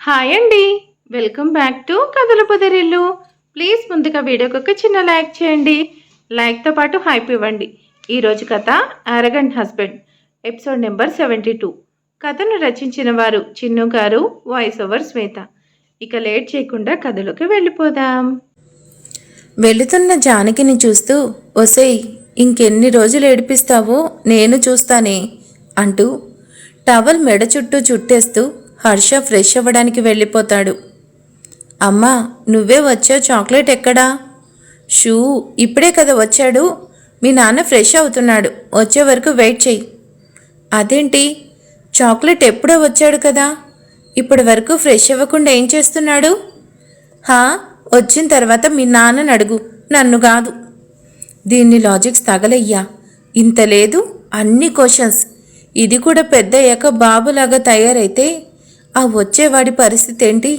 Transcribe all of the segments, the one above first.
Hi అండి. Welcome back to కథల పొదరిల్లు. Please ముందుగా వీడియోకి ఒక చిన్న లైక్ చేయండి. లైక్తో పాటు హైప్ ఇవ్వండి. ఈరోజు కథ అరగంట్ హస్బెండ్, ఎపిసోడ్ నెంబర్ 72. కథను రచించిన వారు చిన్ను గారు, వాయిస్ ఓవర్ శ్వేత. ఇక లేట్ చేయకుండా కథలోకి వెళ్ళిపోదాం. వెళుతున్న జానకిని చూస్తూ, ఒసేయ్ ఇంకెన్ని రోజులు ఏడిపిస్తావో నేను చూస్తానే అంటూ టవల్ మెడ చుట్టూ చుట్టేస్తూ హర్ష ఫ్రెష్ అవ్వడానికి వెళ్ళిపోతాడు. అమ్మా నువ్వే వచ్చావు, చాక్లెట్ ఎక్కడా? షూ ఇప్పుడే కదా వచ్చాడు, మీ నాన్న ఫ్రెష్ అవుతున్నాడు, వచ్చే వరకు వెయిట్ చెయ్యి. అదేంటి, చాక్లెట్ ఎప్పుడో వచ్చాడు కదా, ఇప్పటి వరకు ఫ్రెష్ అవ్వకుండా ఏం చేస్తున్నాడు? వచ్చిన తర్వాత మీ నాన్నని అడుగు, నన్ను కాదు. దీన్ని లాజిక్స్ తగలయ్యా, ఇంత లేదు అన్ని క్వశ్చన్స్. ఇది కూడా పెద్ద అయ్యాక బాబులాగా తయారైతే ఆ వచ్చేవాడి పరిస్థితి ఏంటి?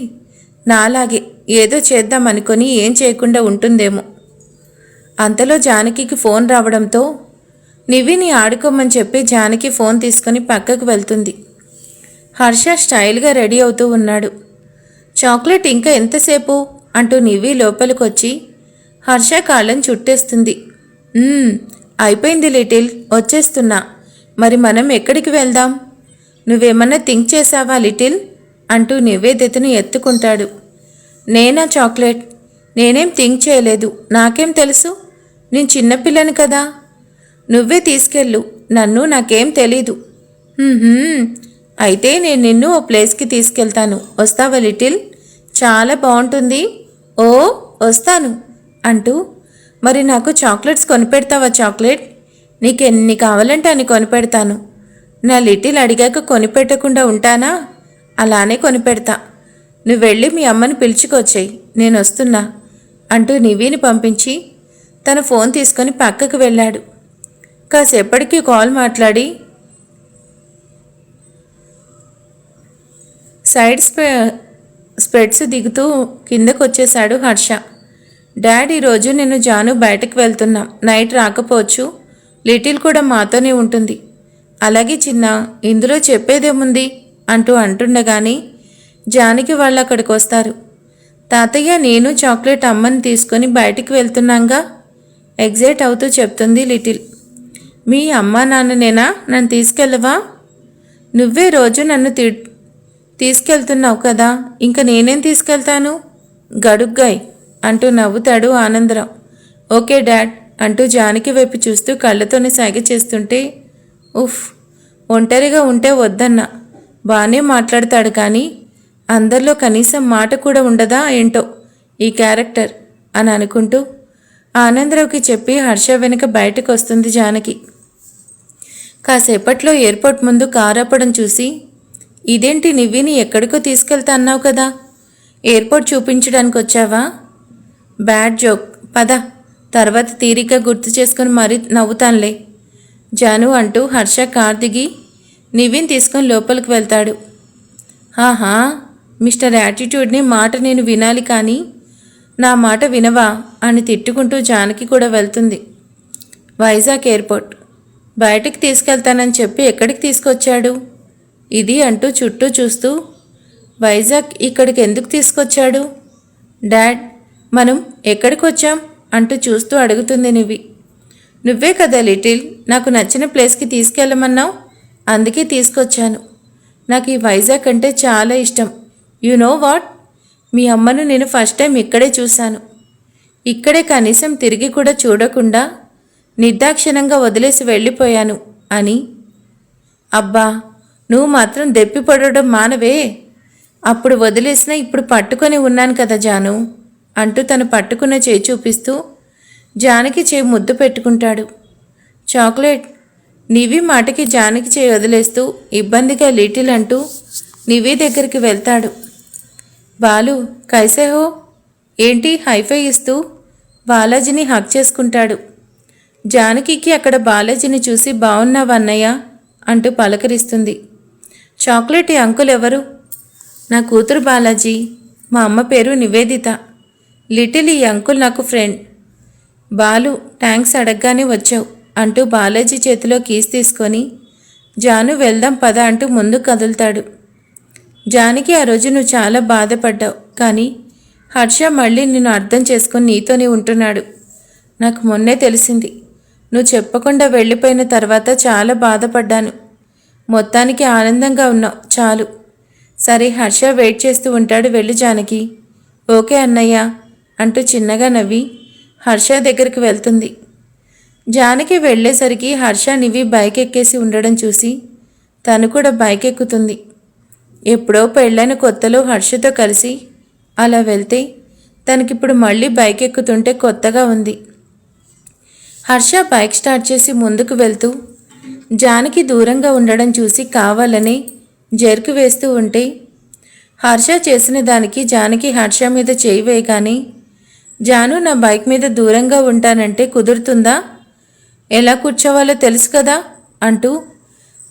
నాలాగే ఏదో చేద్దామనుకొని ఏం చేయకుండా ఉంటుందేమో. అంతలో జానకికి ఫోన్ రావడంతో నివిని ఆడుకోమని చెప్పి జానకి ఫోన్ తీసుకొని పక్కకు వెళ్తుంది. హర్ష స్టైల్గా రెడీ అవుతూ ఉన్నాడు. చాక్లెట్ ఇంకా ఎంతసేపు అంటూ నివి లోపలికొచ్చి హర్ష కాళ్ళని చుట్టేస్తుంది. అయిపోయింది లిటిల్, వచ్చేస్తున్నా. మరి మనం ఎక్కడికి వెళ్దాం? నువ్వేమన్నా థింక్ చేసావా లిటిల్ అంటూ నివేదితను ఎత్తుకుంటాడు. నేనా చాక్లెట్? నేనేం థింక్ చేయలేదు, నాకేం తెలుసు, నేను చిన్నపిల్లని కదా. నువ్వే తీసుకెళ్ళు, నన్ను నాకేం తెలీదు. అయితే నేను నిన్ను ఓ ప్లేస్కి తీసుకెళ్తాను, వస్తావా లిటిల్? చాలా బాగుంటుంది. ఓ వస్తాను అంటూ, మరి నాకు చాక్లెట్స్ కొనిపెడతావా చాక్లెట్? నీకెన్ని కావాలంటే అని కొనిపెడతాను. నా లిటిల్ అడిగాక కొనిపెట్టకుండా ఉంటానా? అలానే కొనిపెడతా. నువ్వు వెళ్ళి మీ అమ్మని పిలుచుకొచ్చేయి, నేను వస్తున్నా అంటూ నివిని పంపించి తన ఫోన్ తీసుకొని పక్కకు వెళ్ళాడు. కాసేపటికి కాల్ మాట్లాడి సైడ్ స్పెడ్స్ దిగుతూ కిందకు వచ్చేశాడు హర్ష. డాడ్ ఈరోజు నేను జాను బయటకు వెళ్తున్నాం, నైట్ రాకపోవచ్చు, లిటిల్ కూడా మాతోనే ఉంటుంది. అలాగే చిన్న, ఇందులో చెప్పేదేముంది అంటూ అంటుండగాని జానకి వాళ్ళు అక్కడికి వస్తారు. తాతయ్య నేను చాక్లెట్ అమ్మని తీసుకొని బయటికి వెళ్తున్నాగా ఎగ్జైట్ అవుతూ చెప్తుంది లిటిల్. మీ అమ్మ నాన్ననేనా నన్ను తీసుకెళ్ళవా? నువ్వే రోజు నన్ను తీసుకెళ్తున్నావు కదా, ఇంకా నేనేం తీసుకెళ్తాను? గడుగ్గాయ్ అంటూ నవ్వుతాడు ఆనందరావు. ఓకే డాడ్ అంటూ జానకి వైపు చూస్తూ కళ్ళతోనే సాగ చేస్తుంటే, ఉఫ్ ఒంటరిగా ఉంటే వద్దన్నా, బాగానే మాట్లాడతాడు కానీ అందరిలో కనీసం మాట కూడా ఉండదా ఏంటో ఈ క్యారెక్టర్ అని అనుకుంటూ ఆనందరావుకి చెప్పి హర్ష వెనుక బయటకు వస్తుంది జానకి. కాసేపట్లో ఎయిర్పోర్ట్ ముందు కారు ఆపడం చూసి, ఇదేంటి నివ్విని ఎక్కడికో తీసుకెళ్తా అన్నావు కదా, ఎయిర్పోర్ట్ చూపించడానికి వచ్చావా? బ్యాడ్ జోక్, పద, తర్వాత తీరిగ్గా గుర్తు చేసుకుని మరీ నవ్వుతానులే జాను అంటూ హర్ష కార్ దిగి నివిన్ తీసుకొని లోపలికి వెళ్తాడు. మిస్టర్ యాటిట్యూడ్ని మాట నేను వినాలి కానీ నా మాట వినవా అని తిట్టుకుంటూ జానకి కూడా వెళ్తుంది. వైజాగ్ ఎయిర్పోర్ట్ బయటికి తీసుకెళ్తానని చెప్పి ఎక్కడికి తీసుకొచ్చాడు ఇది అంటూ చుట్టూ చూస్తూ, వైజాగ్ ఇక్కడికి ఎందుకు తీసుకొచ్చాడు? డాడ్ మనం ఎక్కడికి వచ్చాం అంటూ చూస్తూ అడుగుతుంది నివి. నువ్వే కదా లిటిల్ నాకు నచ్చిన ప్లేస్కి తీసుకెళ్ళమన్నావు, అందుకే తీసుకొచ్చాను. నాకు ఈ వైజాగ్ అంటే చాలా ఇష్టం. యు నో వాట్, మీ అమ్మను నేను ఫస్ట్ టైం ఇక్కడే చూశాను. ఇక్కడే కనీసం తిరిగి కూడా చూడకుండా నిర్దాక్షిణంగా వదిలేసి వెళ్ళిపోయాను అని. అబ్బా నువ్వు మాత్రం దెప్పిపడడం మానవే, అప్పుడు వదిలేసినా ఇప్పుడు పట్టుకొని ఉన్నాను కదా జాను అంటూ తను పట్టుకున్న చేయి చూపిస్తూ జానకి చేయి ముద్దు పెట్టుకుంటాడు. చాక్లెట్ నివి మాటకి జానకి చేయి వదిలేస్తూ ఇబ్బందిగా లిటిల్ అంటూ నివి దగ్గరికి వెళ్తాడు. బాలు కైసే హో ఏంటి హైఫై ఇస్తూ బాలాజీని హక్ చేసుకుంటాడు. జానకికి అక్కడ బాలాజీని చూసి బాగున్నావన్నయ్య అంటూ పలకరిస్తుంది. చాక్లెట్ ఈ అంకుల్ ఎవరు? నా కూతురు బాలాజీ, మా అమ్మ పేరు నివేదిత. లిటిల్ ఈ అంకుల్ నాకు ఫ్రెండ్. బాలు థ్యాంక్స్ అడగగానే వచ్చావు అంటూ బాలాజీ చేతిలో కీస్ తీసుకొని జాను వెళ్దాం పద అంటూ ముందు కదులుతాడు. జానకి ఆ రోజు నువ్వు చాలా బాధపడ్డావు, కానీ హర్ష మళ్ళీ నిన్ను అర్థం చేసుకొని నీతోనే ఉంటున్నాడు. నాకు మొన్నే తెలిసింది. నువ్వు చెప్పకుండా వెళ్ళిపోయిన తర్వాత చాలా బాధపడ్డాను. మొత్తానికి ఆనందంగా ఉన్నావు, చాలు. సరే, హర్ష వెయిట్ చేస్తూ ఉంటాడు, వెళ్ళు జానకి. ఓకే అన్నయ్య అంటూ చిన్నగా నవ్వి హర్ష దగ్గరికి వెళ్తుంది. జానకి వెళ్ళేసరికి హర్ష నివి బైక్ ఎక్కేసి ఉండడం చూసి తను కూడా బైక్ ఎక్కుతుంది. ఎప్పుడో పెళ్ళైన కొత్తలో హర్షతో కలిసి అలా వెళ్తే తనకిప్పుడు మళ్ళీ బైక్ ఎక్కుతుంటే కొత్తగా ఉంది. హర్ష బైక్ స్టార్ట్ చేసి ముందుకు వెళ్తూ జానకి దూరంగా ఉండడం చూసి కావాలని జర్కు వేస్తూ ఉంటే హర్ష చేసిన దానికి జానకి హర్ష మీద చేయి వేయగానే, జాను నా బైక్ మీద దూరంగా ఉంటానంటే కుదురుతుందా? ఎలా కూర్చోవాలో తెలుసు కదా అంటూ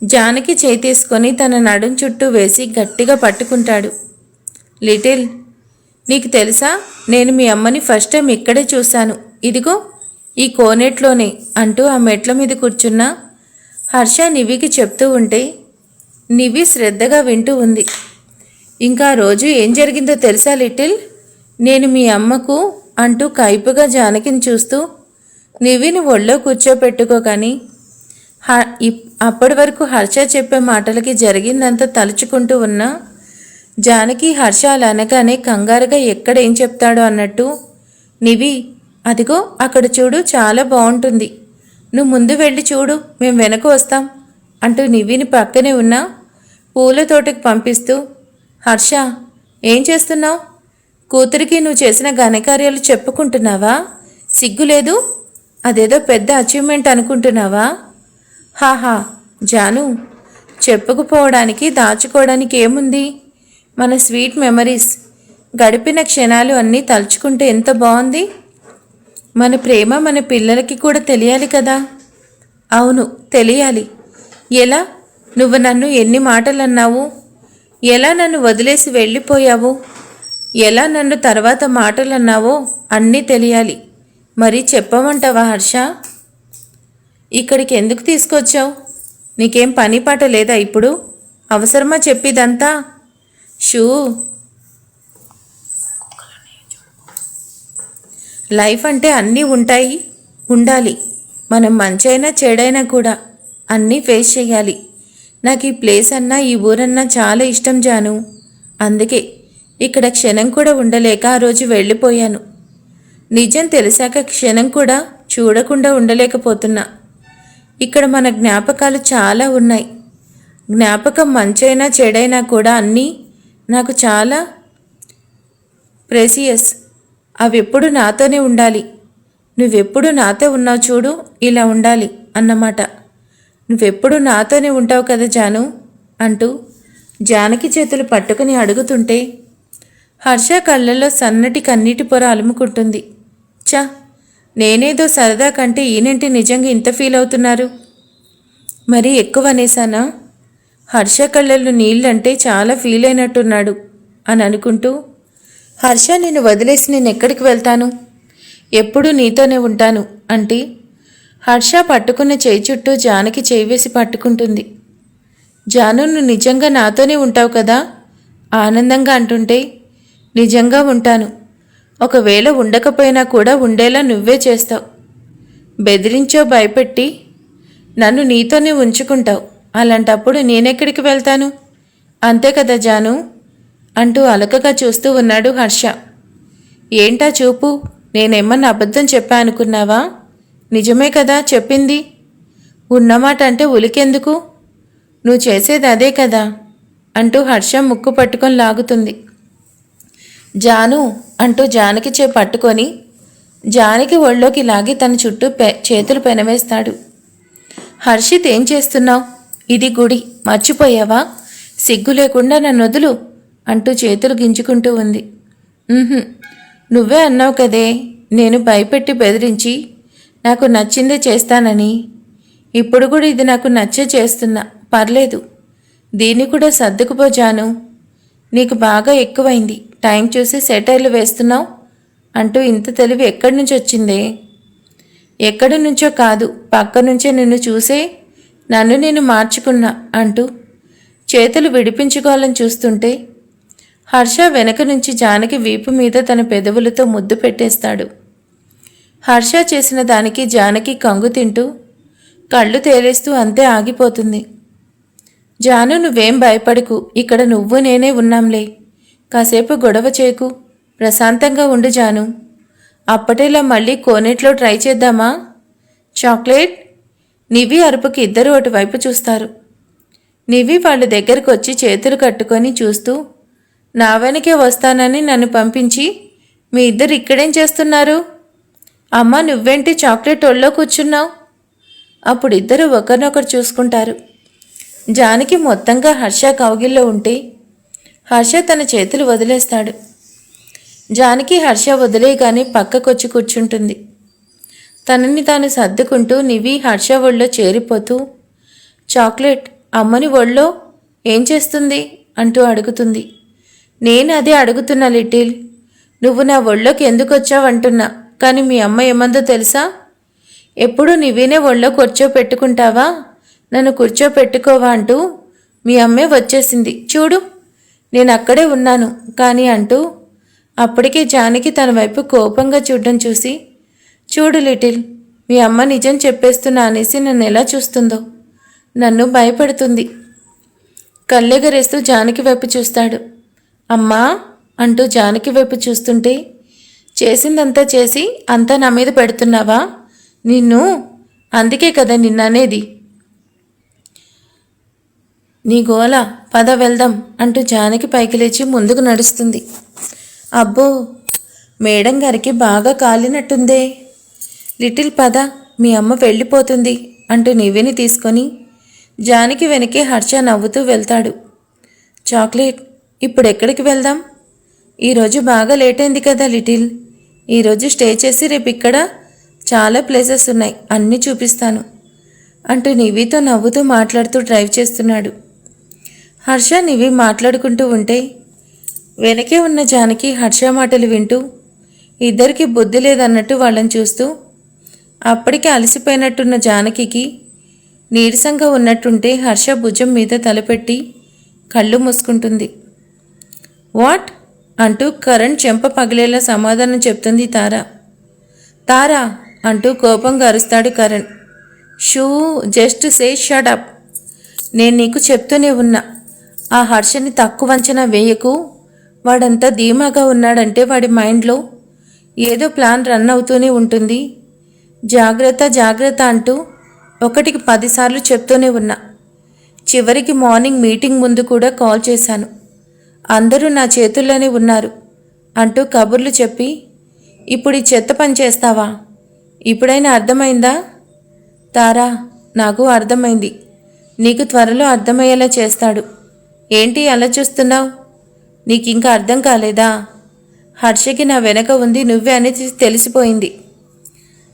జానకి చేయి తీసుకొని తన నడుం చుట్టూ వేసి గట్టిగా పట్టుకుంటాడు. లిటిల్, నీకు తెలుసా, నేను మీ అమ్మని ఫస్ట్ టైం ఇక్కడే చూశాను, ఇదిగో ఈ కోనేట్లోనే అంటూ ఆ మెట్ల మీద కూర్చున్న హర్ష నివికి చెప్తూ ఉంటే నివి శ్రద్ధగా వింటూ ఉంది. ఇంకా రోజు ఏం జరిగిందో తెలుసా లిటిల్, నేను మీ అమ్మకు అంటూ కైపుగా జానకిని చూస్తూ నివిని ఒళ్ళో కూర్చోపెట్టుకోగాని అప్పటి వరకు హర్ష చెప్పే మాటలకి జరిగిందంతా తలుచుకుంటూ ఉన్న జానకి హర్ష అలా అనగానే కంగారుగా ఎక్కడేం చెప్తాడో అన్నట్టు, నివి అదిగో అక్కడ చూడు, చాలా బాగుంటుంది, నువ్వు ముందు వెళ్ళి చూడు, మేము వెనక వస్తాం అంటూ నివిని పక్కనే ఉన్న పూల తోటకి పంపిస్తూ, హర్ష ఏం చేస్తున్నావు? కూతురికి నువ్వు చేసిన ఘనకార్యాలు చెప్పుకుంటున్నావా? సిగ్గులేదు? అదేదో పెద్ద అచీవ్మెంట్ అనుకుంటున్నావా? హాహా జాను, చెప్పుకుపోవడానికి దాచుకోవడానికి ఏముంది? మన స్వీట్ మెమరీస్, గడిపిన క్షణాలు అన్నీ తలుచుకుంటే ఎంత బాగుంది. మన ప్రేమ మన పిల్లలకి కూడా తెలియాలి కదా. అవును, తెలియాలి. ఎలా? నువ్వు నన్ను ఎన్ని మాటలు అన్నావు? ఎలా నన్ను వదిలేసి వెళ్ళిపోయావు? ఎలా నన్ను తర్వాత మాటలు అన్నావో అన్నీ తెలియాలి. మరి చెప్పమంటావా హర్ష? ఇక్కడికి ఎందుకు తీసుకొచ్చావు? నీకేం పని పాట లేదా ఇప్పుడు? అవసరమా చెప్పిదంతా? షూ, లైఫ్ అంటే అన్నీ ఉంటాయి, ఉండాలి. మనం మంచైనా చెడైనా కూడా అన్నీ ఫేస్ చేయాలి. నాకు ఈ ప్లేస్ అన్నా ఈ ఊరన్నా చాలా ఇష్టం జాను. అందుకే ఇక్కడ క్షణం కూడా ఉండలేక ఆ రోజు వెళ్ళిపోయాను. నిజం తెలిసాక క్షణం కూడా చూడకుండా ఉండలేకపోతున్నా. ఇక్కడ మన జ్ఞాపకాలు చాలా ఉన్నాయి. జ్ఞాపకం మంచైనా చెడైనా కూడా అన్నీ నాకు చాలా ప్రెసియస్. అవి ఎప్పుడు నాతోనే ఉండాలి. నువ్వెప్పుడు నాతో ఉన్నావు చూడు, ఇలా ఉండాలి అన్నమాట. నువ్వెప్పుడు నాతోనే ఉంటావు కదా జాను అంటూ జానకి చేతులు పట్టుకుని అడుగుతుంటే హర్ష కళ్ళల్లో సన్నటి కన్నీటి పొర అలుముకుంటుంది. చా, నేనేదో సరదా కంటే ఈయనంటే నిజంగా ఇంత ఫీల్ అవుతున్నారు. మరీ ఎక్కువ అనేసానా? హర్ష కళ్ళల్లో నీళ్ళంటే చాలా ఫీల్ అయినట్టున్నాడు అని అనుకుంటూ, హర్ష నిన్ను వదిలేసి నేను ఎక్కడికి వెళ్తాను? ఎప్పుడూ నీతోనే ఉంటాను అంటే హర్ష పట్టుకున్న చేయి చుట్టూ జానకి చేయి వేసి పట్టుకుంటుంది. జాను, నువ్వు నిజంగా నాతోనే ఉంటావు కదా ఆనందంగా అంటుంటే, నిజంగా ఉంటాను. ఒకవేళ ఉండకపోయినా కూడా ఉండేలా నువ్వే చేస్తావు. బెదిరించో భయపెట్టి నన్ను నీతోనే ఉంచుకుంటావు. అలాంటప్పుడు నేనెక్కడికి వెళ్తాను? అంతే కదా జాను అంటూ అలకగా చూస్తూ ఉన్నాడు హర్ష. ఏంటా చూపు? నేనేమన్నా అబద్ధం చెప్పా అనుకున్నావా? నిజమే కదా చెప్పింది. ఉన్నమాట అంటే ఉలికెందుకు? నువ్వు చేసేది అదే కదా అంటూ హర్ష ముక్కు పట్టుకొని లాగుతుంది. జాను అంటూ జానకి పట్టుకొని జానకి ఒళ్ళోకి లాగి తన చుట్టూ చేతులు పెనవేస్తాడు. హర్షిత్, ఏం చేస్తున్నావు? ఇది గుడి, మర్చిపోయావా? సిగ్గు లేకుండా నన్ను వదులు అంటూ చేతులు గింజుకుంటూ ఉంది. నువ్వే అన్నావు కదే, నేను భయపెట్టి బెదిరించి నాకు నచ్చిందే చేస్తానని. ఇప్పుడు కూడా ఇది నాకు నచ్చే చేస్తున్నా, పర్లేదు. దీన్ని కూడా సర్దుకుపోజాను. నీకు బాగా ఎక్కువైంది, టైం చూసి సెటైర్లు వేస్తున్నావు అంటూ ఇంత తెలివి ఎక్కడి నుంచి వచ్చిందే? ఎక్కడి నుంచో కాదు, పక్క నుంచే నిన్ను చూసే నన్ను నేను మార్చుకున్నా అంటూ చేతులు విడిపించుకోవాలని చూస్తుంటే హర్ష వెనక నుంచి జానకి వీపు మీద తన పెదవులతో ముద్దు పెట్టేస్తాడు. హర్ష చేసిన దానికి జానకి కంగు తింటూ కళ్ళు తేలేస్తూ అంతే ఆగిపోతుంది. జాను, నువ్వేం భయపడకు, ఇక్కడ నువ్వు నేనే ఉన్నాంలే, కాసేపు గొడవ చేయకు, ప్రశాంతంగా ఉండు జాను. అప్పటిలా మళ్ళీ కోనేట్లో ట్రై చేద్దామా? చాక్లెట్. నివి అరుపుకి ఇద్దరు అటువైపు చూస్తారు. నివి వాళ్ళ దగ్గరకు వచ్చి చేతులు కట్టుకొని చూస్తూ, నా వెనకే వస్తానని నన్ను పంపించి మీ ఇద్దరు ఇక్కడేం చేస్తున్నారు? అమ్మ, నువ్వేంటి చాక్లెట్ ఒళ్ళో కూర్చున్నావు? అప్పుడు ఇద్దరు ఒకరినొకరు చూసుకుంటారు. జానకి మొత్తంగా హర్ష కౌగిల్లో ఉంటే హర్ష తన చేతులు వదిలేస్తాడు. జానకి హర్ష వదిలేయగానే పక్కకొచ్చి కూర్చుంటుంది. తనని తాను సర్దుకుంటూ నివి హర్ష ఒళ్ళో చేరిపోతూ, చాక్లెట్ అమ్మని ఒళ్ళో ఏం చేస్తుంది అంటూ అడుగుతుంది. నేను అదే అడుగుతున్నా లిటిల్, నువ్వు నా ఒళ్ళోకి ఎందుకు వచ్చావంటున్నా. కానీ మీ అమ్మ ఏమందో తెలుసా? ఎప్పుడూ నివినే ఒళ్ళో కూర్చోపెట్టుకుంటావా, నన్ను కూర్చోపెట్టుకోవా అంటూ మీ అమ్మే వచ్చేసింది చూడు, నేను అక్కడే ఉన్నాను కానీ అంటూ అప్పటికే జానకి తన వైపు కోపంగా చూడడం చూసి, చూడు లిటిల్, మీ అమ్మ నిజం చెప్పేస్తున్నా అనేసి నన్ను ఎలా చూస్తుందో, నన్ను భయపెడుతుంది. కళ్ళెగరేస్తూ జానకి వైపు చూస్తాడు. అమ్మా అంటూ జానకి వైపు చూస్తుంటే, చేసిందంతా చేసి అంతా నా మీద పెడుతున్నావా? నిన్ను, అందుకే కదా నిన్ననేది. నీ గోల, పద వెళ్దాం అంటూ జానకి పైకి లేచి ముందుకు నడుస్తుంది. అబ్బో, మేడం గారికి బాగా కాలినట్టుందే. లిటిల్ పద, మీ అమ్మ వెళ్ళిపోతుంది అంటూ నివిని తీసుకొని జానకి వెనకే హర్ష నవ్వుతూ వెళ్తాడు. చాక్లెట్, ఇప్పుడు ఎక్కడికి వెళ్దాం? ఈరోజు బాగా లేట్ అయింది కదా లిటిల్, ఈరోజు స్టే చేసి రేపు ఇక్కడ చాలా ప్లేసెస్ ఉన్నాయి, అన్నీ చూపిస్తాను అంటూ నివితో నవ్వుతూ మాట్లాడుతూ డ్రైవ్ చేస్తున్నాడు. హర్ష నివి మాట్లాడుకుంటూ ఉంటే వెనకే ఉన్న జానకి హర్ష మాటలు వింటూ ఇద్దరికి బుద్ధి లేదన్నట్టు వాళ్ళని చూస్తూ, అప్పటికే అలసిపోయినట్టున్న జానకి నీరసంగా ఉన్నట్టుంటే హర్ష భుజం మీద తలపెట్టి కళ్ళు మూసుకుంటుంది. వాట్ అంటూ కరణ్ చెంప పగిలేలా సమాధానం చెప్తుంది తారా. తారా అంటూ కోపంగా అరుస్తాడు Karan. Shoo, just say shut up. నేను నీకు చెప్తూనే ఉన్నా, ఆ హర్షని తక్కువ అంచనా వేయకు. వాడంతా ధీమాగా ఉన్నాడంటే వాడి మైండ్లో ఏదో ప్లాన్ రన్ అవుతూనే ఉంటుంది. జాగ్రత్త జాగ్రత్త అంటూ 1కి 10 సార్లు చెప్తూనే ఉన్నా. చివరికి మార్నింగ్ మీటింగ్ ముందు కూడా కాల్ చేశాను. అందరూ నా చేతుల్లోనే ఉన్నారు అంటూ కబుర్లు చెప్పి ఇప్పుడు ఈ చెత్త పని చేస్తావా? ఇప్పుడైనా అర్థమైందా? తారా, నాకు అర్థమైంది, నీకు త్వరలో అర్థమయ్యేలా చేస్తాడు. ఏంటి అలా చూస్తున్నావు? నీకు ఇంకా అర్థం కాలేదా? హర్షకి నా వెనక ఉంది నువ్వే అనేది తెలిసిపోయింది.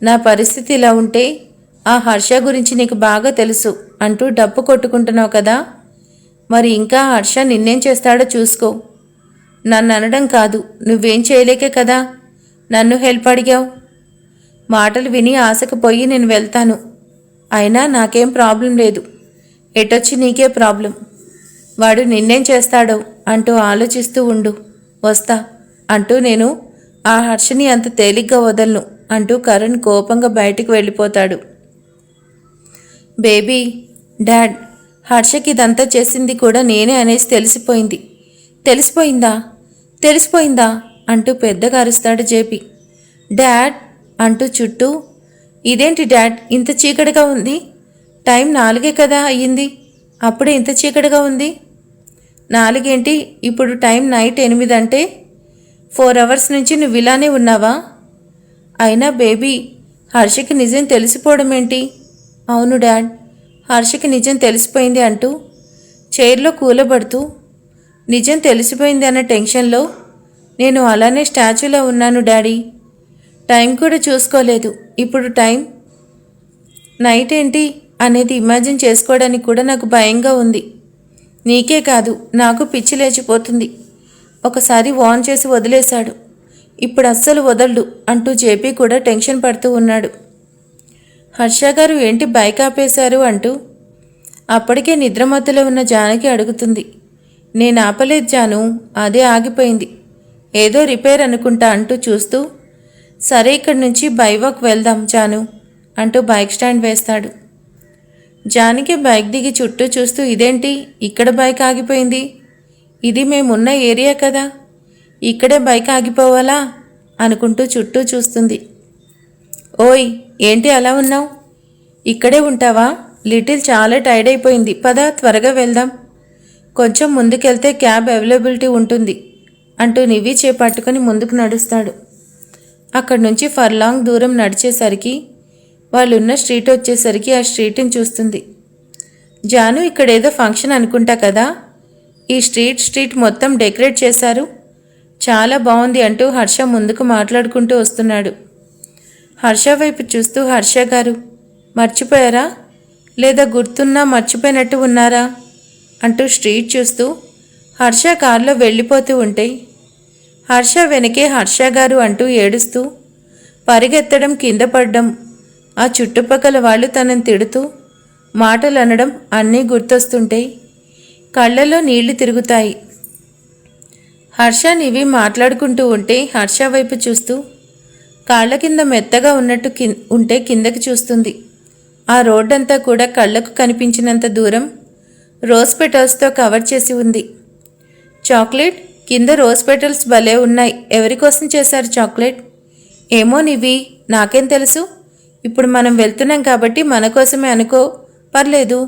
నా పరిస్థితి ఇలా ఉంటే ఆ హర్ష గురించి నీకు బాగా తెలుసు అంటూ డప్పు కొట్టుకుంటున్నావు కదా. మరి ఇంకా హర్ష నిన్నేం చేస్తాడో చూసుకో. నన్ను అనడం కాదు, నువ్వేం చేయలేకే కదా నన్ను హెల్ప్ అడిగావు. మాటలు విని ఆశకు పోయి నేను వెళ్తాను. అయినా నాకేం ప్రాబ్లం లేదు, ఎటొచ్చి నీకే ప్రాబ్లం. వాడు నిన్నేం చేస్తాడో అంటూ ఆలోచిస్తూ ఉండు, వస్తా అంటూ నేను ఆ హర్షని అంత తేలిగ్గా వదలను అంటూ కరణ్ కోపంగా బయటికి వెళ్ళిపోతాడు. బేబీ, డాడ్, హర్షకి ఇదంతా చేసింది కూడా నేనే అనేసి తెలిసిపోయింది. తెలిసిపోయిందా అంటూ పెద్దగా అరుస్తాడు జేపీ. డాడ్ అంటూ చుట్టూ, ఇదేంటి డాడ్ ఇంత చీకటిగా ఉంది? టైం 4 కదా అయ్యింది, అప్పుడే ఇంత చీకటిగా ఉంది. 4 ఏంటి, ఇప్పుడు టైం నైట్ 8 అంటే 4 అవర్స్ నుంచి నువ్వు ఇలానే ఉన్నావా? అయినా బేబీ, హర్షకి నిజం తెలిసిపోవడం ఏంటి? అవును డాడ్, హర్షకి నిజం తెలిసిపోయింది అంటూ చైర్లో కూలబడుతూ, నిజం తెలిసిపోయింది అన్న టెన్షన్లో నేను అలానే స్టాచ్యూలో ఉన్నాను డాడీ. టైం కూడా చూసుకోలేదు. ఇప్పుడు టైం నైట్ ఏంటి అనేది ఇమాజిన్ చేసుకోవడానికి కూడా నాకు భయంగా ఉంది. నీకే కాదు, నాకు పిచ్చి లేచిపోతుంది. ఒకసారి వార్న్ చేసి వదిలేశాడు, ఇప్పుడు అస్సలు వదలడు అంటూ జేపీ కూడా టెన్షన్ పడుతూ ఉన్నాడు. హర్ష గారు ఏంటి బైక్ ఆపేశారు అంటూ అప్పటికే నిద్రమత్తులో ఉన్న జానకి అడుగుతుంది. నేను ఆపలేదు జాను, అదే ఆగిపోయింది. ఏదో రిపేర్ అనుకుంటా అంటూ చూస్తూ, సరే ఇక్కడి నుంచి బై వాక్ వెళ్దాం జాను అంటూ బైక్ స్టాండ్ వేస్తాడు. జానకి బైక్ దిగి చుట్టూ చూస్తూ, ఇదేంటి ఇక్కడ బైక్ ఆగిపోయింది? ఇది మేమున్న ఏరియా కదా, ఇక్కడే బైక్ ఆగిపోవాలా అనుకుంటూ చుట్టూ చూస్తుంది. ఓయ్, ఏంటి అలా ఉన్నావు? ఇక్కడే ఉంటావా? లిటిల్ చాలా టైర్డ్ అయిపోయింది, పద త్వరగా వెళ్దాం. కొంచెం ముందుకెళ్తే క్యాబ్ అవైలబిలిటీ ఉంటుంది అంటూ నివి చేపట్టుకుని ముందుకు నడుస్తాడు. అక్కడి నుంచి ఫర్లాంగ్ దూరం నడిచేసరికి వాళ్ళున్న స్ట్రీట్ వచ్చేసరికి ఆ స్ట్రీట్ని చూస్తుంది. జాను, ఇక్కడేదో ఫంక్షన్ అనుకుంటా కదా, ఈ స్ట్రీట్ మొత్తం డెకరేట్ చేశారు, చాలా బాగుంది అంటూ హర్ష ముందుకు మాట్లాడుకుంటూ వస్తున్నాడు. హర్ష వైపు చూస్తూ, హర్ష గారు మర్చిపోయారా, లేదా గుర్తున్నా మర్చిపోయినట్టు ఉన్నారా అంటూ స్ట్రీట్ చూస్తూ హర్ష కారులో వెళ్ళిపోతూ ఉంటే హర్ష వెనకే హర్ష గారు అంటూ ఏడుస్తూ పరిగెత్తడం, కింద పడ్డం, ఆ చుట్టుపక్కల వాళ్ళు తనని తిడుతూ మాటలు అనడం అన్నీ గుర్తొస్తుంటే కళ్ళలో నీళ్లు తిరుగుతాయి. హర్ష నివి మాట్లాడుకుంటూ ఉంటే హర్ష వైపు చూస్తూ కాళ్ళ కింద మెత్తగా ఉన్నట్టు ఉంటే కిందకి చూస్తుంది. ఆ రోడ్డంతా కూడా కళ్ళకు కనిపించినంత దూరం రోజ్ పెటల్స్తో కవర్ చేసి ఉంది. చాక్లెట్ కింద రోజ్ పెటల్స్ భలే ఉన్నాయి, ఎవరి కోసం చేశారు చాక్లెట్? ఏమో నివి, నాకేం తెలుసు, ఇప్పుడు మనం వెళ్తున్నాం కాబట్టి మన కోసమే అనుకో, పర్లేదు.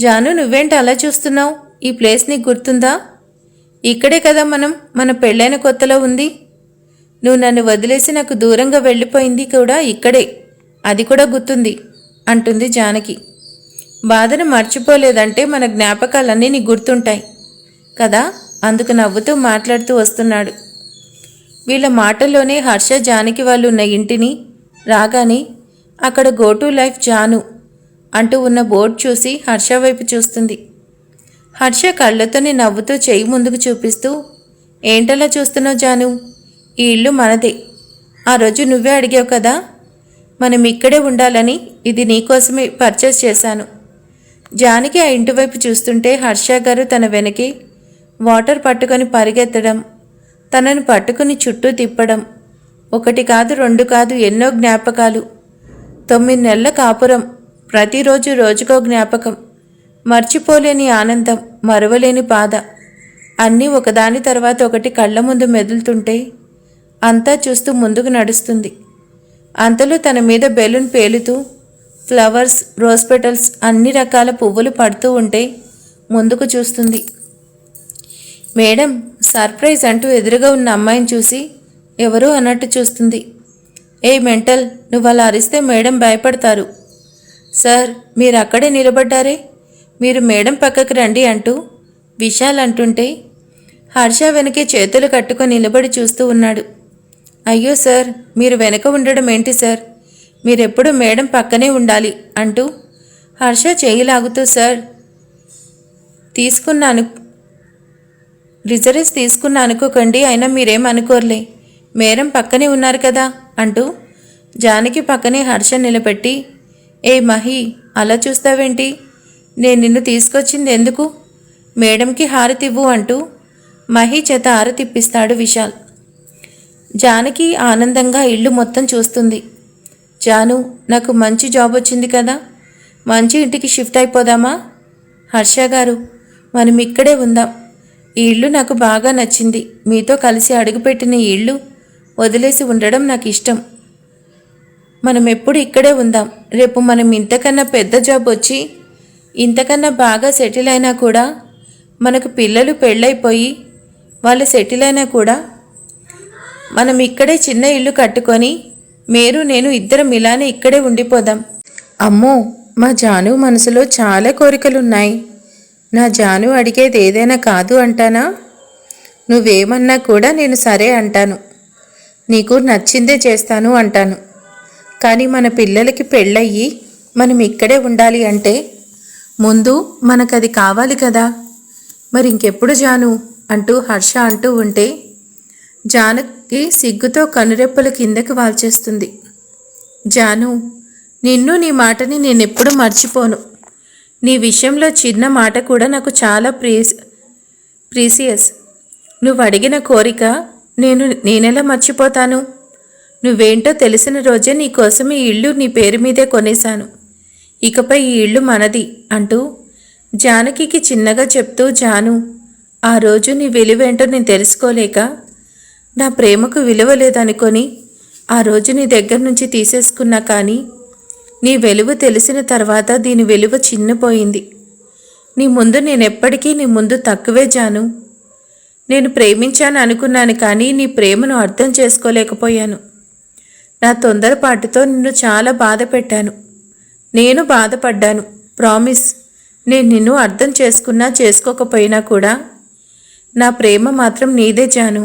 జాను, నువ్వేంటి అలా చూస్తున్నావు? ఈ ప్లేస్ నీకు గుర్తుందా? ఇక్కడే కదా మన పెళ్ళైన కొత్తలో ఉంది. నువ్వు నన్ను వదిలేసి నాకు దూరంగా వెళ్ళిపోయింది కూడా ఇక్కడే, అది కూడా గుర్తుంది అంటుంది జానకి. బాధను మర్చిపోలేదంటే మన జ్ఞాపకాలన్నీ నీకు గుర్తుంటాయి కదా, అందుకు నవ్వుతూ మాట్లాడుతూ వస్తున్నాడు. వీళ్ళ మాటల్లోనే హర్ష జానకి వాళ్ళు ఉన్న ఇంటిని రాగానే అక్కడ గో టు లైఫ్ జాను అంటూ ఉన్న బోర్డు చూసి హర్ష వైపు చూస్తుంది. హర్ష కళ్ళతోనే నవ్వుతూ చెయ్యి ముందుకు చూపిస్తూ, ఏంటలా చూస్తున్నావు జాను, ఈ ఇల్లు మనదే, ఆ రోజు నువ్వే అడిగావు కదా, మనం ఇక్కడే ఉండాలని ఇది నీకోసమే పర్చేస్ చేశాను. జానకి ఆ ఇంటి వైపు చూస్తుంటే హర్ష గారు తన వెనకే వాటర్ పట్టుకొని పరిగెత్తడం, తనను పట్టుకుని చుట్టూ తిప్పడం, ఒకటి కాదు రెండు కాదు ఎన్నో జ్ఞాపకాలు. 9 నెలల కాపురం, ప్రతిరోజు రోజుకో జ్ఞాపకం, మర్చిపోలేని ఆనందం, మరువలేని బాధ, అన్నీ ఒకదాని తర్వాత ఒకటి కళ్ళ ముందు మెదులుతుంటే అంతా చూస్తూ ముందుకు నడుస్తుంది. అంతలో తన మీద బెలూన్ పేలుతూ ఫ్లవర్స్, రోజ్ పెటల్స్, అన్ని రకాల పువ్వులు పడుతూ ఉంటే ముందుకు చూస్తుంది. మేడం, సర్ప్రైజ్ అంటూ ఎదురుగా ఉన్న అమ్మాయిని చూసి ఎవరో అన్నట్టు చూస్తుంది. ఏ మెంటల్, నువ్వు అలా అరిస్తే మేడం భయపడతారు. సార్, మీరు అక్కడే నిలబడ్డారే, మీరు మేడం పక్కకి రండి అంటూ విశాల్ అంటుంటే హర్ష వెనకే చేతులు కట్టుకొని నిలబడి చూస్తూ ఉన్నాడు. అయ్యో సార్, మీరు వెనక ఉండడం ఏంటి సార్, మీరెప్పుడు మేడం పక్కనే ఉండాలి అంటూ హర్ష చేయి లాగుతూ, సార్ రిజర్వేస్ తీసుకున్నా అనుకోకండి, అయినా మీరేమనుకోర్లే, మేడం పక్కనే ఉన్నారు కదా అంటూ జానకి పక్కనే హర్ష నిలబెట్టి, ఏ మహి, అలా చూస్తావేంటి, నేను నిన్ను తీసుకొచ్చింది ఎందుకు, మేడంకి హారతివ్వు అంటూ మహి చేత హారతిప్పిస్తాడు విశాల్. జానకి ఆనందంగా ఇల్లు మొత్తం చూస్తుంది. జాను, నాకు మంచి జాబ్ వచ్చింది కదా, మంచి ఇంటికి షిఫ్ట్ అయిపోదామా? హర్ష గారు, మనం ఇక్కడే ఉందాం, ఈ ఇల్లు నాకు బాగా నచ్చింది, మీతో కలిసి అడుగుపెట్టిన ఈ ఇల్లు వదిలేసి ఉండడం నాకు ఇష్టం, మనం ఎప్పుడు ఇక్కడే ఉందాం. రేపు మనం ఇంతకన్నా పెద్ద జాబ్ వచ్చి ఇంతకన్నా బాగా సెటిల్ అయినా కూడా, మనకు పిల్లలు పెళ్ళైపోయి వాళ్ళు సెటిల్ అయినా కూడా మనం ఇక్కడే చిన్న ఇల్లు కట్టుకొని నేను ఇద్దరం ఇలానే ఇక్కడే ఉండిపోదాం. అమ్మో, మా జాను మనసులో చాలా కోరికలున్నాయి, నా జాను అడిగేది ఏదైనా కాదు అంటానా? నువ్వేమన్నా కూడా నేను సరే అంటాను, నీకు నచ్చిందే చేస్తాను అంటాను. కానీ మన పిల్లలకి పెళ్ళయ్యి మనం ఇక్కడే ఉండాలి అంటే ముందు మనకది కావాలి కదా, మరి ఇంకెప్పుడు జాను అంటూ హర్ష అంటూ ఉంటే జానకి సిగ్గుతో కనురెప్పల కిందకి వాల్చేస్తుంది. జాను, నిన్ను నీ మాటని నేనెప్పుడు మర్చిపోను, నీ విషయంలో చిన్న మాట కూడా నాకు చాలా ప్రీసియస్, నువ్వు అడిగిన కోరిక నేనెలా మర్చిపోతాను? నువ్వేంటో తెలిసిన రోజే నీకోసం ఈ ఇల్లు నీ పేరు మీదే కొనేశాను. ఇకపై ఈ ఇల్లు మనది అంటూ జానకికి చిన్నగా చెప్తూ, జాను, ఆ రోజు నీ విలువేంటో నేను తెలుసుకోలేక నా ప్రేమకు విలువ లేదనుకొని ఆ రోజు నీ దగ్గర నుంచి తీసేసుకున్నా. కానీ నీ వెలువ తెలిసిన తర్వాత దీని విలువ చిన్నపోయింది. నీ ముందు నేనెప్పటికీ నీ ముందు తక్కువే జాను. నేను ప్రేమించాను అనుకున్నాను, కానీ నీ ప్రేమను అర్థం చేసుకోలేకపోయాను. నా తొందరపాటుతో నిన్ను చాలా బాధ పెట్టాను. నేను బాధపడ్డాను. ప్రామిస్, నేను నిన్ను అర్థం చేసుకున్నా చేసుకోకపోయినా కూడా నా ప్రేమ మాత్రం నీదే జాను.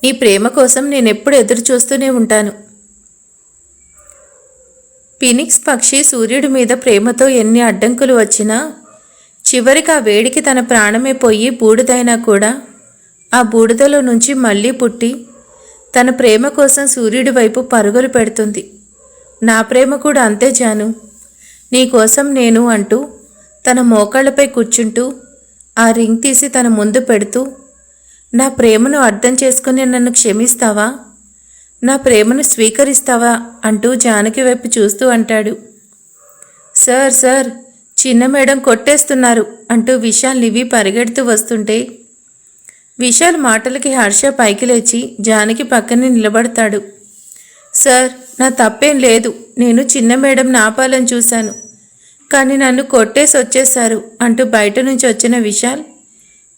నీ ప్రేమ కోసం నేనెప్పుడు ఎదురు చూస్తూనే ఉంటాను. ఫినిక్స్ పక్షి సూర్యుడి మీద ప్రేమతో ఎన్ని అడ్డంకులు వచ్చినా చివరికి ఆ వేడికి తన ప్రాణమే పోయి బూడిదైనా కూడా ఆ బూడిదలో నుంచి మళ్ళీ పుట్టి తన ప్రేమ కోసం సూర్యుడి వైపు పరుగులు పెడుతుంది. నా ప్రేమ కూడా అంతే జాను. నీకోసం నేను అంటూ తన మోకాళ్ళపై కూర్చుంటూ ఆ రింగ్ తీసి తన ముందు పెడుతూ, నా ప్రేమను అర్థం చేసుకుని నన్ను క్షమిస్తావా? నా ప్రేమను స్వీకరిస్తావా అంటూ జానకి వైపు చూస్తూ అంటాడు. సార్ సార్, చిన్న మేడం కొట్టేస్తున్నారు అంటూ విశాల్ నివి పరిగెడుతూ వస్తుంటే విశాల్ మాటలకి హర్ష పైకి లేచి జానకి పక్కనే నిలబడతాడు. సార్, నా తప్పేం లేదు. నేను చిన్న మేడం ఆపాలని చూశాను, కానీ నన్ను కొట్టేసి వచ్చేశారు అంటూ బయట నుంచి వచ్చిన విశాల్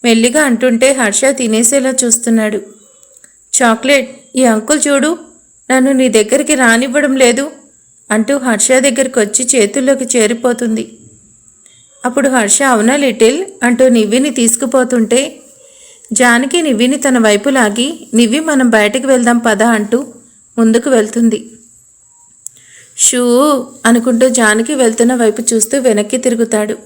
మెల్లిగా అంటుంటే హర్ష తినేసేలా చూస్తున్నాడు. చాక్లెట్, ఈ అంకుల్ చూడు, నన్ను నీ దగ్గరికి రానివ్వడం లేదు అంటూ హర్ష దగ్గరికి వచ్చి చేతుల్లోకి చేరిపోతుంది. అప్పుడు హర్ష అవునా లిటిల్ అంటూ నివ్విని తీసుకుపోతుంటే జానకి నివ్విని తన వైపు లాగి, నివ్వి మనం బయటికి వెళ్దాం పదా అంటూ ముందుకు వెళ్తుంది. షూ అనుకుంటూ జానకి వెళ్తున్న వైపు చూస్తూ వెనక్కి తిరుగుతాడు.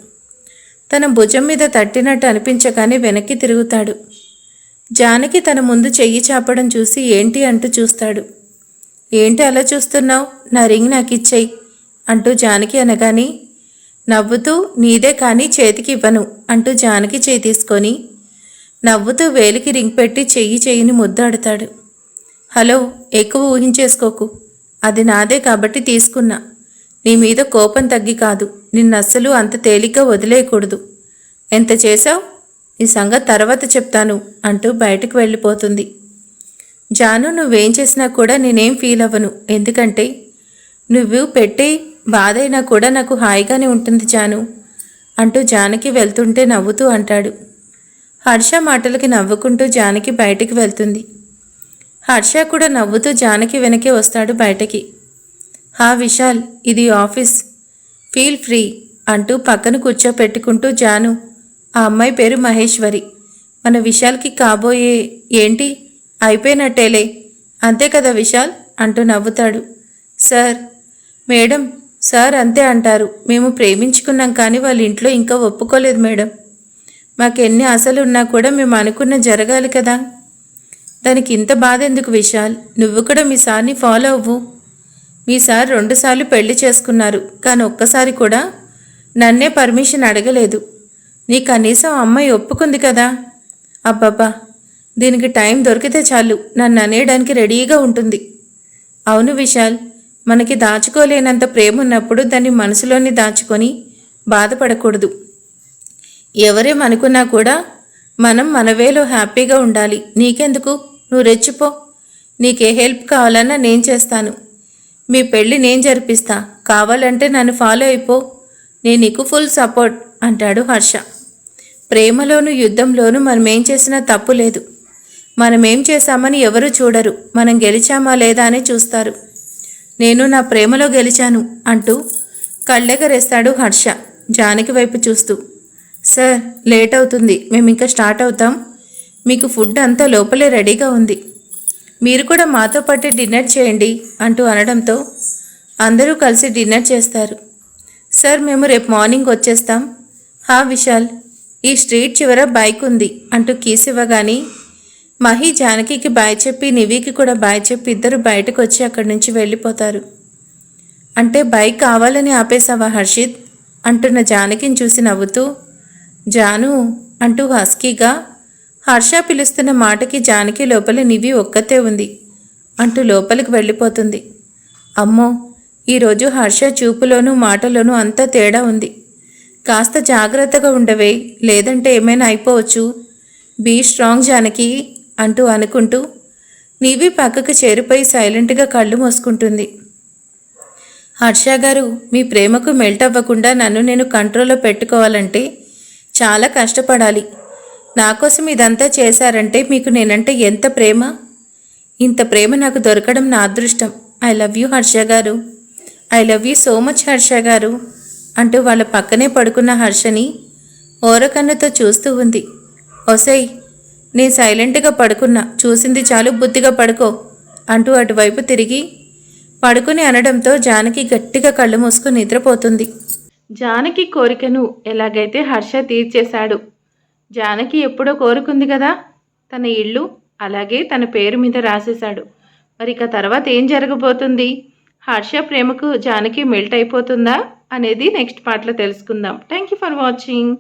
తన భుజం మీద తట్టినట్టు అనిపించగానే వెనక్కి తిరుగుతాడు. జానకి తన ముందు చెయ్యి చాపడం చూసి ఏంటి అంటూ చూస్తాడు. ఏంటి అలా చూస్తున్నావు? నా రింగ్ నాకు ఇచ్చేయి అంటూ జానకి అనగానే నవ్వుతూ, నీదే కానీ చేతికి ఇవ్వను అంటూ జానకి చేయి తీసుకొని నవ్వుతూ వేలికి రింగ్ పెట్టి చెయ్యిని ముద్దాడుతాడు. హలో, ఎక్కువ ఊహించేసుకోకు. అది నాదే కాబట్టి తీసుకున్నా. నీ మీద కోపం తగ్గి కాదు. నిన్నస్సలు అంత తేలిగ్గా వదిలేయకూడదు. ఎంత చేశావు? ఈ సంగతి తర్వాత చెప్తాను అంటూ బయటకు వెళ్ళిపోతుంది. జాను, నువ్వేం చేసినా కూడా నేనేం ఫీల్ అవ్వను. ఎందుకంటే నువ్వు పెట్టే బాధైనా కూడా నాకు హాయిగానే ఉంటుంది జాను అంటూ జానకి వెళ్తుంటే నవ్వుతూ అంటాడు. హర్ష మాటలకి నవ్వుకుంటూ జానకి బయటికి వెళ్తుంది. హర్ష కూడా నవ్వుతూ జానకి వెనకే వస్తాడు బయటకి. హా విశాల్, ఇది ఆఫీస్, ఫీల్ ఫ్రీ అంటూ పక్కన కూర్చోపెట్టుకుంటూ జాను, ఆ అమ్మాయి పేరు మహేశ్వరి, మన విశాల్కి కాబోయే ఏంటి అయిపోయినట్టేలే, అంతే కదా విశాల్ అంటూ నవ్వుతాడు. సార్, మేడం, సార్ అంతే అంటారు. మేము ప్రేమించుకున్నాం, కానీ వాళ్ళ ఇంట్లో ఇంకా ఒప్పుకోలేదు మేడం. మాకెన్ని ఆశలు ఉన్నా కూడా మేము అనుకున్న జరగాలి కదా. దానికి ఇంత బాధ ఎందుకు విశాల్? నువ్వు కూడా మీ సార్ని ఫాలో అవ్వు. మీ సార్ 2 సార్లు పెళ్లి చేసుకున్నారు, కానీ ఒక్కసారి కూడా నన్నే పర్మిషన్ అడగలేదు. నీ కనీసం అమ్మాయి ఒప్పుకుంది కదా. అబ్బబ్బా, దీనికి టైం దొరికితే చాలు నన్ను అనేయడానికి రెడీగా ఉంటుంది. అవును విశాల్, మనకి దాచుకోలేనంత ప్రేమ ఉన్నప్పుడు దాన్ని మనసులోని దాచుకొని బాధపడకూడదు. ఎవరేమనుకున్నా కూడా మనం మన వేలో హ్యాపీగా ఉండాలి. నీకెందుకు? నువ్వు రెచ్చిపో. నీకే హెల్ప్ కావాలన్నా నేను చేస్తాను. మీ పెళ్ళి నేను జరిపిస్తా. కావాలంటే నన్ను ఫాలో అయిపో. నేను నీకు ఫుల్ సపోర్ట్ అంటాడు హర్ష. ప్రేమలోనూ యుద్ధంలోనూ మనమేం చేసినా తప్పు లేదు. మనమేం చేశామని ఎవరూ చూడరు, మనం గెలిచామా లేదా అని చూస్తారు. నేను నా ప్రేమలో గెలిచాను అంటూ కళ్ళెగరేస్తాడు హర్ష జానకి వైపు చూస్తూ. సార్, లేట్ అవుతుంది, మేము ఇంకా స్టార్ట్ అవుతాం. మీకు ఫుడ్ అంతా లోపలే రెడీగా ఉంది. మీరు కూడా మాతో పాటు డిన్నర్ చేయండి అంటూ అనడంతో అందరూ కలిసి డిన్నర్ చేస్తారు. సార్, మేము రేపు మార్నింగ్ వచ్చేస్తాం. హా విశాల్, ఈ స్ట్రీట్ చివర బైక్ ఉంది అంటూ కీస్ ఇవ్వగానే మహి జానకికి బాయ్ చెప్పి నివికి కూడా బాయ్ చెప్పి ఇద్దరు బయటకు వచ్చి అక్కడి నుంచి వెళ్ళిపోతారు. అంటే బైక్ కావాలని ఆపేశావా హర్షిత్ అంటున్న జానకిని చూసి నవ్వుతూ, జాను, అంటూ హస్కీగా హర్ష పిలుస్తున్న మాటకి జానకి లోపల నివి ఒక్కతే ఉంది అంటూ లోపలికి వెళ్ళిపోతుంది. అమ్మో, ఈరోజు హర్ష చూపులోనూ మాటలోనూ అంతా తేడా ఉంది. కాస్త జాగ్రత్తగా ఉండవే, లేదంటే ఏమైనా అయిపోవచ్చు. బీ స్ట్రాంగ్ జానకి అంటూ అనుకుంటూ నివి పక్కకు చేరిపోయి సైలెంట్గా కళ్ళు మూసుకుంటుంది. హర్ష గారు, మీ ప్రేమకు మెల్ట్ అవ్వకుండా నన్ను నేను కంట్రోల్లో పెట్టుకోవాలంటే చాలా కష్టపడాలి. నా కోసం ఇదంతా చేశారంటే మీకు నేనంటే ఎంత ప్రేమ. ఇంత ప్రేమ నాకు దొరకడం నా అదృష్టం. ఐ లవ్ యూ హర్ష గారు. I love you so much Harsha గారు అంటూ వాళ్ళ పక్కనే పడుకున్న హర్షని ఓరకన్నుతో చూస్తూ ఉంది. ఒసేయ్, నేను సైలెంట్గా పడుకున్నా, చూసింది చాలు, బుద్ధిగా పడుకో అంటూ అటువైపు తిరిగి పడుకుని అనడంతో జానకి గట్టిగా కళ్ళు మూసుకొని నిద్రపోతుంది. జానకి కోరికను ఎలాగైతే హర్ష తీర్చేశాడు. జానకి ఎప్పుడో కోరుకుంది కదా తన ఇల్లు, అలాగే తన పేరు మీద రాసేశాడు. మరి ఇక తర్వాత ఏం జరగబోతుంది? హర్ష ప్రేమకు జానకి మెల్ట్ అయిపోతుందా అనేది నెక్స్ట్ పార్ట్లో తెలుసుకుందాం. Thank you for watching.